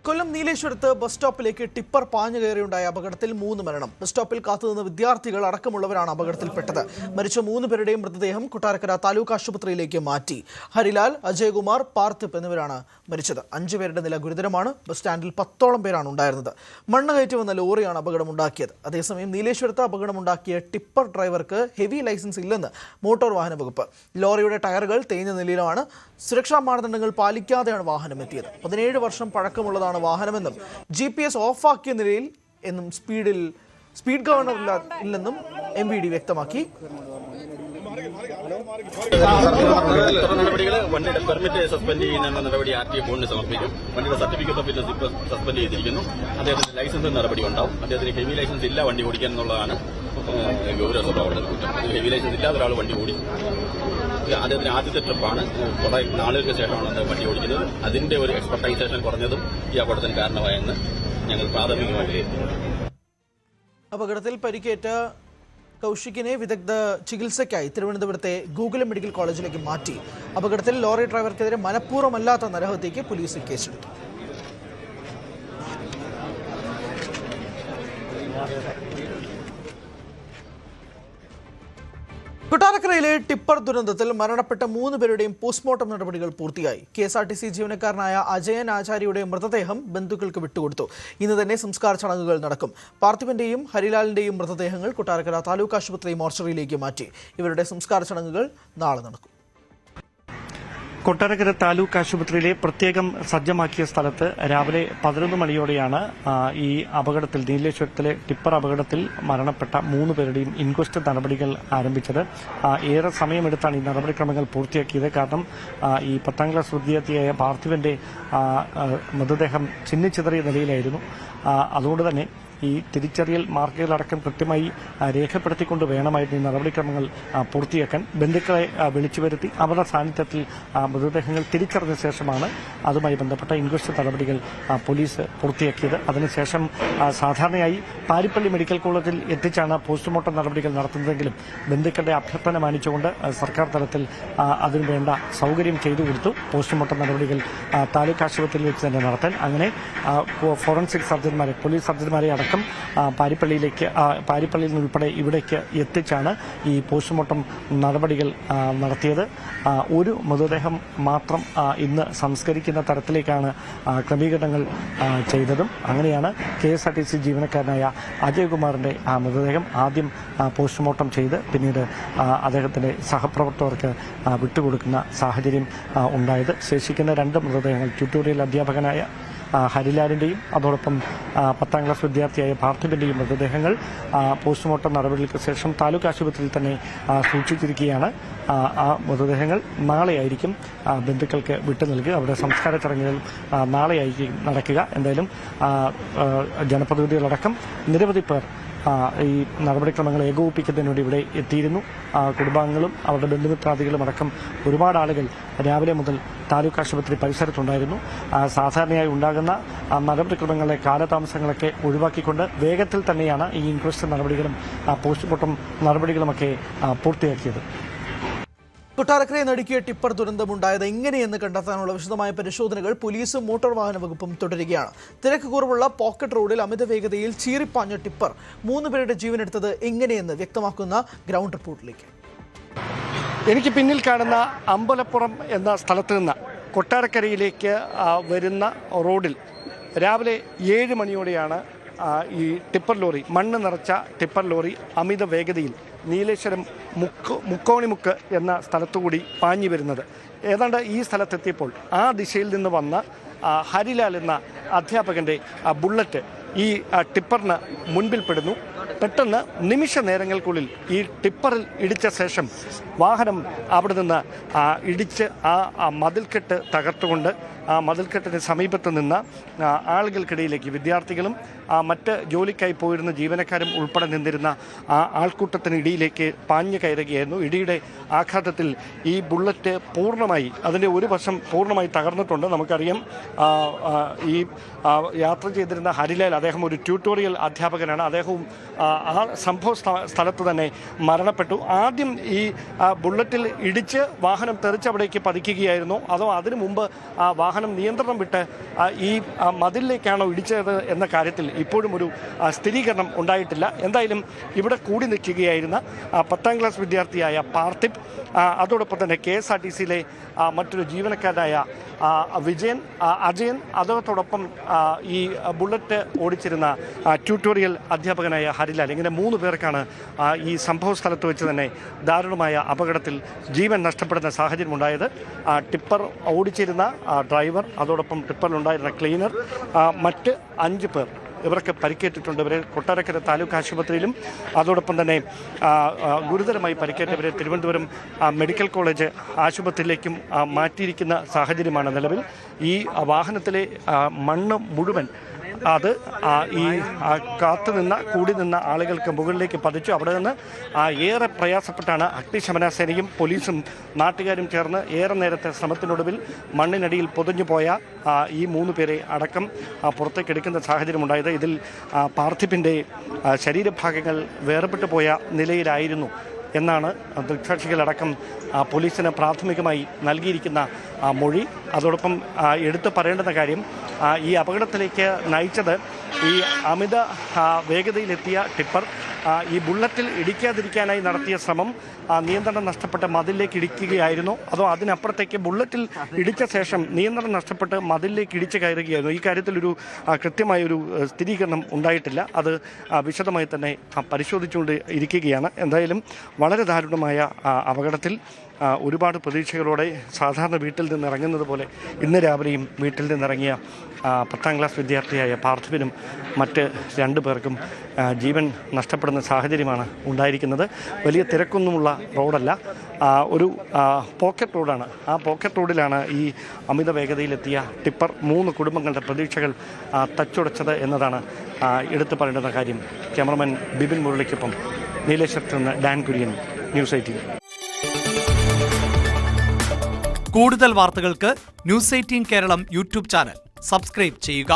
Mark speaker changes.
Speaker 1: കൊല്ലം നീലേശ്വരത്ത് bus സ്റ്റോപ്പിലേക്ക് tipper പാഞ്ഞു കയറിയുണ്ടായ അപകടത്തിൽ 3 മരണം. ബസ് സ്റ്റോപ്പിൽ കാത്തുനിന്ന വിദ്യാർത്ഥികൾ അടക്കമുള്ളവരാണ് അപകടത്തിൽപ്പെട്ടത്. മരിച്ച 3 പേരുടെയും മൃതദേഹം കൊട്ടാരക്കര താലൂക്ക് ആശുപത്രിയിലേക്ക് മാറ്റി. ഹരിലാൽ, അജയ്കുമാർ, പാർത്ഥിപ് എന്നിവരാണ് മരിച്ചത്. 5 പേരുടെ നില ഗുരുതരമാണ്. ബസ് സ്റ്റാൻഡിൽ 10ഓളം പേരാണ് ഉണ്ടായിരുന്നത്. മണ്ണ് കയറ്റി വന്ന ലോറിയാണ് അപകടമുണ്ടാക്കിയത്. അതേസമയം നീലേശ്വരത്ത് അപകടമുണ്ടാക്കിയ ടിപ്പർ ഡ്രൈവർക്ക് ഹെവി ലൈസൻസ് ഇല്ലെന്ന് മോട്ടോർ വാഹന വകുപ്പ്. ലോറിയുടെ ടയറുകൾ തേഞ്ഞ നിലയിലാണ്. സുരക്ഷാ മാനദണ്ഡങ്ങൾ പാലിക്കാതെയാണ് വാഹനം എത്തിയത്. 17 വർഷം പഴക്കമുള്ളതാണ് വാഹനമെന്നും GPS ഓഫാക്കിയ നിലയിൽ എന്നും സ്പീഡ് ഗവർണർ ഇല്ലെന്നും MVD വ്യക്തമാക്കി.
Speaker 2: നടപടികൾ വണ്ടിയുടെ പെർമിറ്റ് സസ്പെൻഡ് ചെയ്യുന്ന നടപടി RTA ബോർഡിന് സമർപ്പിക്കും. വണ്ടിയുടെ സർട്ടിഫിക്കറ്റ് ഓഫ് ഫിറ്റ്നസ് ഇപ്പോൾ സസ്പെൻഡ് ചെയ്തിരിക്കുന്നു. അദ്ദേഹത്തിന്റെ ലൈസൻസ് നടപടി ഉണ്ടാവും. അദ്ദേഹത്തിന് ഹെവി ലൈസൻസ് ഇല്ല വണ്ടി ഓടിക്കാൻ എന്നുള്ളതാണ് ഗൗരവ സ്വഭാവമുള്ള കുറ്റം. ഹെവി ലൈസൻസ് ഇല്ലാത്ത ഒരാൾ വണ്ടി ഓടി. അദ്ദേഹത്തിന് ആദ്യത്തെ ട്രിപ്പാണ്. കുറെ നാളുകൾക്ക് ശേഷമാണ് അദ്ദേഹം വണ്ടി ഓടിക്കുന്നത്. അതിന്റെ ഒരു എക്സ്പെർട്ടൈസേഷൻ കുറഞ്ഞതും ഈ അപകടത്തിന് കാരണമായെന്ന് ഞങ്ങൾ പ്രാഥമികമായി വിലയിരുത്തുന്നു.
Speaker 1: അപകടത്തിൽ പരിക്കേറ്റ കൗശികിനെ വിദഗ്ധ ചികിത്സയ്ക്കായി തിരുവനന്തപുരത്തെ ഗൂഗിൾ മെഡിക്കൽ കോളേജിലേക്ക് മാറ്റി. അപകടത്തിൽ ലോറി ഡ്രൈവർക്കെതിരെ മനഃപൂർവ്വമല്ലാത്ത നരഹത്യയ്ക്ക് പോലീസ് കേസെടുത്തു. കൊട്ടാരക്കരയിലെ ടിപ്പർ ദുരന്തത്തിൽ മരണപ്പെട്ട 3 പേരുടെയും പോസ്റ്റ്മോർട്ടം നടപടികൾ പൂർത്തിയായി. KSRTC ജീവനക്കാരനായ അജയൻ ആചാര്യയുടെ മൃതദേഹം ബന്ധുക്കൾക്ക് വിട്ടുകൊടുത്തു. ഇന്ന് തന്നെ സംസ്കാര ചടങ്ങുകൾ നടക്കും. പാർത്ഥിവിന്റെയും ഹരിലാലിന്റെയും മൃതദേഹങ്ങൾ കൊട്ടാരക്കര താലൂക്ക് ആശുപത്രി മോർച്ചറിയിലേക്ക് മാറ്റി. ഇവരുടെ സംസ്കാര ചടങ്ങുകൾ നാളെ നടക്കും.
Speaker 3: കൊട്ടാരക്കര താലൂക്ക് ആശുപത്രിയിലെ പ്രത്യേകം സജ്ജമാക്കിയ സ്ഥലത്ത് രാവിലെ 11 മണിയോടെയാണ് ഈ അപകടത്തിൽ നീലേശ്വരത്തിലെ ടിപ്പർ അപകടത്തിൽ മരണപ്പെട്ട 3 പേരുടെയും ഇൻക്വസ്റ്റ് നടപടികൾ ആരംഭിച്ചത്. ഏറെ സമയമെടുത്താണ് ഈ നടപടിക്രമങ്ങൾ പൂർത്തിയാക്കിയത്. കാരണം ഈ 10ാം ക്ലാസ് വിദ്യാർത്ഥിയായ പാർത്ഥിവന്റെ മൃതദേഹം ചിന്നിച്ചിതറിയ നിലയിലായിരുന്നു. അതുകൊണ്ട് തന്നെ ഈ തിരിച്ചറിയൽ മാർക്കുകളടക്കം കൃത്യമായി രേഖപ്പെടുത്തിക്കൊണ്ട് വേണമായിരുന്നു ഈ നടപടിക്രമങ്ങൾ പൂർത്തിയാക്കാൻ. ബന്ധുക്കളെ വിളിച്ചു വരുത്തി അവരുടെ സാന്നിധ്യത്തിൽ മൃതദേഹങ്ങൾ തിരിച്ചറിഞ്ഞ ശേഷമാണ് അതുമായി ബന്ധപ്പെട്ട ഇൻക്വസ്റ്റ് നടപടികൾ പോലീസ് പൂർത്തിയാക്കിയത്. അതിനുശേഷം സാധാരണയായി പാരിപ്പള്ളി മെഡിക്കൽ കോളേജിൽ എത്തിച്ചാണ് പോസ്റ്റ്മോർട്ടം നടപടികൾ നടത്തുന്നതെങ്കിലും ബന്ധുക്കളുടെ അഭ്യർത്ഥന മാനിച്ചുകൊണ്ട് സർക്കാർ തലത്തിൽ അതിനുവേണ്ട സൗകര്യം ചെയ്തു കൊടുത്തു. പോസ്റ്റ്മോർട്ടം നടപടികൾ താലൂക്ക് ആശുപത്രിയിൽ വെച്ച് തന്നെ നടത്താൻ അങ്ങനെ ഫോറൻസിക് സർജന്മാരെ, പോലീസ് സർജന്മാരെ അടക്കം പാരിപ്പള്ളിയിൽ നിന്നുൾപ്പെടെ ഇവിടേക്ക് എത്തിച്ചാണ് ഈ പോസ്റ്റ്മോർട്ടം നടപടികൾ നടത്തിയത്. ഒരു മൃതദേഹം മാത്രം ഇന്ന് സംസ്കരിക്കുന്ന തരത്തിലേക്കാണ് ക്രമീകരണങ്ങൾ ചെയ്തതും. അങ്ങനെയാണ് KSRTC ജീവനക്കാരനായ അജയ്കുമാറിന്റെ മൃതദേഹം ആദ്യം പോസ്റ്റ്മോർട്ടം ചെയ്ത് പിന്നീട് അദ്ദേഹത്തിന്റെ സഹപ്രവർത്തകർക്ക് വിട്ടുകൊടുക്കുന്ന സാഹചര്യം ഉണ്ടായത്. ശേഷിക്കുന്ന 2 മൃതദേഹങ്ങൾ ട്യൂട്ടോറിയൽ അധ്യാപകനായ ഹരിലാലിന്റെയും അതോടൊപ്പം 10ാം ക്ലാസ് വിദ്യാർത്ഥിയായ പാർത്ഥിവിന്റെയും മൃതദേഹങ്ങൾ പോസ്റ്റ്മോർട്ടം നടപടികൾക്ക് ശേഷം താലൂക്ക് ആശുപത്രിയിൽ തന്നെ സൂക്ഷിച്ചിരിക്കുകയാണ്. ആ മൃതദേഹങ്ങൾ നാളെയായിരിക്കും ബന്ധുക്കൾക്ക് വിട്ടു നൽകുക. അവരുടെ സംസ്കാര ചടങ്ങുകൾ നാളെയായിരിക്കും നടക്കുക. എന്തായാലും ജനപ്രതിനിധികളടക്കം നിരവധി പേർ ഈ നടപടിക്രമങ്ങൾ ഏകോപിപ്പിക്കുന്നതിന് വേണ്ടി ഇവിടെ എത്തിയിരുന്നു. കുടുംബാംഗങ്ങളും അവരുടെ ബന്ധുമിത്രാദികളും അടക്കം ഒരുപാട് ആളുകൾ രാവിലെ മുതൽ താലൂക്ക് ആശുപത്രി പരിസരത്തുണ്ടായിരുന്നു. സാധാരണയായി ഉണ്ടാകുന്ന നടപടിക്രമങ്ങളിലെ കാലതാമസങ്ങളൊക്കെ ഒഴിവാക്കിക്കൊണ്ട് വേഗത്തിൽ തന്നെയാണ് ഈ ഇൻക്വസ്റ്റ് നടപടികളും പോസ്റ്റ്മോർട്ടം നടപടികളുമൊക്കെ പൂർത്തിയാക്കിയത്.
Speaker 1: കൊട്ടാരക്കരയെ നടുക്കിയ ടിപ്പർ ദുരന്തമുണ്ടായത് എങ്ങനെയെന്ന് കണ്ടെത്താനുള്ള വിശദമായ പരിശോധനകൾ പോലീസും മോട്ടോർ വാഹന വകുപ്പും തുടരുകയാണ്. തിരക്ക് കുറവുള്ള പോക്കറ്റ് റോഡിൽ അമിത വേഗതയിൽ ചീറിപ്പാഞ്ഞ ടിപ്പർ 3 പേരുടെ ജീവനെടുത്തത് എങ്ങനെയെന്ന് വ്യക്തമാക്കുന്ന ഗ്രൗണ്ട് റിപ്പോർട്ടിലേക്ക്.
Speaker 3: എനിക്ക് പിന്നിൽ കാണുന്ന അമ്പലപ്പുറം എന്ന സ്ഥലത്ത് നിന്ന് കൊട്ടാരക്കരയിലേക്ക് വരുന്ന റോഡിൽ രാവിലെ 7 മണിയോടെയാണ് ഈ ടിപ്പർ ലോറി, മണ്ണ് നിറച്ച ടിപ്പർ ലോറി അമിത വേഗതയിൽ നീലേശ്വരം മുക്കോണിമുക്ക് എന്ന സ്ഥലത്തുകൂടി പാഞ്ഞു വരുന്നത്. ഏതാണ്ട് ഈ സ്ഥലത്തെത്തിയപ്പോൾ ആ ദിശയിൽ നിന്ന് വന്ന ഹരിലാൽ എന്ന അധ്യാപകൻ്റെ ബുള്ളറ്റ് ഈ ടിപ്പറിന് മുൻപിൽപ്പെടുന്നു. പെട്ടെന്ന് നിമിഷ നേരങ്ങൾക്കുള്ളിൽ ഈ ടിപ്പറിൽ ഇടിച്ച ശേഷം വാഹനം അവിടെ നിന്ന് ഇടിച്ച് ആ മതിൽക്കെട്ട് തകർത്തുകൊണ്ട് ആ മതിൽക്കെട്ടിന് സമീപത്ത് നിന്ന് ആളുകൾക്കിടയിലേക്ക് വിദ്യാർത്ഥികളും മറ്റ് ജോലിക്കായി പോയിരുന്ന ജീവനക്കാരും ഉൾപ്പെടെ നിന്നിരുന്ന ആ ആൾക്കൂട്ടത്തിനിടയിലേക്ക് പാഞ്ഞു കയറുകയായിരുന്നു. ഇടിയുടെ ആഘാതത്തിൽ ഈ ബുള്ളറ്റ് പൂർണ്ണമായി, അതിൻ്റെ ഒരു വശം പൂർണ്ണമായി തകർന്നിട്ടുണ്ട്. നമുക്കറിയാം ഈ യാത്ര ചെയ്തിരുന്ന ഹരിലാൽ, അദ്ദേഹം ഒരു ട്യൂട്ടോറിയൽ അധ്യാപകനാണ്. അദ്ദേഹവും ആ സംഭവ സ്ഥലത്ത് തന്നെ മരണപ്പെട്ടു. ആദ്യം ഈ ബുള്ളറ്റിൽ ഇടിച്ച് വാഹനം തെറിച്ച് അവിടേക്ക് പതിക്കുകയായിരുന്നു, അതോ അതിനു മുമ്പ് വാഹനം നിയന്ത്രണം വിട്ട് ഈ മതിലിലേക്കാണോ ഇടിച്ചത് എന്ന കാര്യത്തിൽ ഇപ്പോഴും ഒരു സ്ഥിരീകരണം ഉണ്ടായിട്ടില്ല. എന്തായാലും ഇവിടെ കൂടി നിൽക്കുകയായിരുന്ന 10ാം ക്ലാസ് വിദ്യാർത്ഥിയായ പാർത്ഥിബ്, അതോടൊപ്പം തന്നെ KSRTCയിലെ മറ്റൊരു ജീവനക്കാരനായ അജയൻ, അതോടൊപ്പം ഈ ബുള്ളറ്റ് ഓടിച്ചിരുന്ന ട്യൂട്ടോറിയൽ അധ്യാപകനായ ഹരിലാൽ, ഇങ്ങനെ 3 പേർക്കാണ് ഈ സംഭവ സ്ഥലത്ത് വെച്ച് തന്നെ ദാരുണമായ അപകടത്തിൽ ജീവൻ നഷ്ടപ്പെടുന്ന സാഹചര്യമുണ്ടായത്. ടിപ്പർ ഓടിച്ചിരുന്ന ഡ്രൈവർ, അതോടൊപ്പം ടിപ്പറിലുണ്ടായിരുന്ന ക്ലീനർ, മറ്റ് 5 പേർ ഇവർക്ക് പരിക്കേറ്റിട്ടുണ്ട്. ഇവരെ കൊട്ടാരക്കര താലൂക്ക് ആശുപത്രിയിലും അതോടൊപ്പം തന്നെ ഗുരുതരമായി പരിക്കേറ്റവരെ തിരുവനന്തപുരം മെഡിക്കൽ കോളേജ് ആശുപത്രിയിലേക്കും മാറ്റിയിരിക്കുന്ന സാഹചര്യമാണ് നിലവിൽ. ഈ വാഹനത്തിലെ മണ്ണ് മുഴുവൻ അത് ഈ കൂടി നിന്ന ആളുകൾക്ക് മുകളിലേക്ക് പതിച്ചു. അവിടെ നിന്ന് ഏറെ പ്രയാസപ്പെട്ടാണ് അഗ്നിശമന സേനയും പോലീസും നാട്ടുകാരും ചേർന്ന് ഏറെ നേരത്തെ ശ്രമത്തിനൊടുവിൽ മണ്ണിനടിയിൽ പൊതിഞ്ഞു പോയ ഈ 3 പേരെ അടക്കം പുറത്തേക്ക് എടുക്കുന്ന സാഹചര്യമുണ്ടായത്. ഇതിൽ പാർത്ഥിബിൻ്റെ ശരീരഭാഗങ്ങൾ വേർപെട്ടു പോയ നിലയിലായിരുന്നു എന്നാണ് ദൃക്സാക്ഷികളടക്കം പോലീസിന് പ്രാഥമികമായി നൽകിയിരിക്കുന്ന മൊഴി. അതോടൊപ്പം എടുത്തു പറയേണ്ടുന്ന കാര്യം, ഈ അപകടത്തിലേക്ക് നയിച്ചത് ഈ അമിത വേഗതയിലെത്തിയ ടിപ്പർ ഈ ബുള്ളറ്റിൽ ഇടിക്കാതിരിക്കാനായി നടത്തിയ ശ്രമം നിയന്ത്രണം നഷ്ടപ്പെട്ട് മതിലിലേക്ക് ഇടിക്കുകയായിരുന്നു, അതോ അതിനപ്പുറത്തേക്ക് ബുള്ളറ്റിൽ ഇടിച്ച ശേഷം നിയന്ത്രണം നഷ്ടപ്പെട്ട് മതിലിലേക്ക് ഇടിച്ച് കയറുകയായിരുന്നു? ഈ കാര്യത്തിലൊരു കൃത്യമായൊരു സ്ഥിരീകരണം ഉണ്ടായിട്ടില്ല. അത് വിശദമായി തന്നെ പരിശോധിച്ചുകൊണ്ട് ഇരിക്കുകയാണ്. എന്തായാലും വളരെ ദാരുണമായ അപകടത്തിൽ ഒരുപാട് പ്രതീക്ഷകളോടെ സാധാരണ വീട്ടിൽ നിന്ന് ഇറങ്ങുന്നത് പോലെ ഇന്ന് രാവിലെയും വീട്ടിൽ നിന്നിറങ്ങിയ 10ാം ക്ലാസ് വിദ്യാർത്ഥിയായ പാർത്ഥിബിനും മറ്റ് 2 പേർക്കും ജീവൻ നഷ്ടപ്പെടുന്ന സാഹചര്യമാണ് ഉണ്ടായിരിക്കുന്നത്. വലിയ തിരക്കൊന്നുമുള്ള റോഡല്ല, ഒരു പോക്കറ്റ് റോഡാണ്. ആ പോക്കറ്റ് റോഡിലാണ് ഈ അമിത വേഗതയിലെത്തിയ ടിപ്പർ 3 കുടുംബങ്ങളുടെ പ്രതീക്ഷകൾ തച്ചുടച്ചത് എന്നതാണ് എടുത്തു പറയേണ്ടുന്ന കാര്യം. ക്യാമറമാൻ ബിബിൻ മുരളിക്കൊപ്പം നീലേശ്വരത്ത് നിന്ന് ഡാൻ കുര്യൻ, ന്യൂസ് 18.
Speaker 4: കൂടുതൽ വാർത്തകൾക്ക് news 18 Keralam YouTube channel subscribe ചെയ്യുക.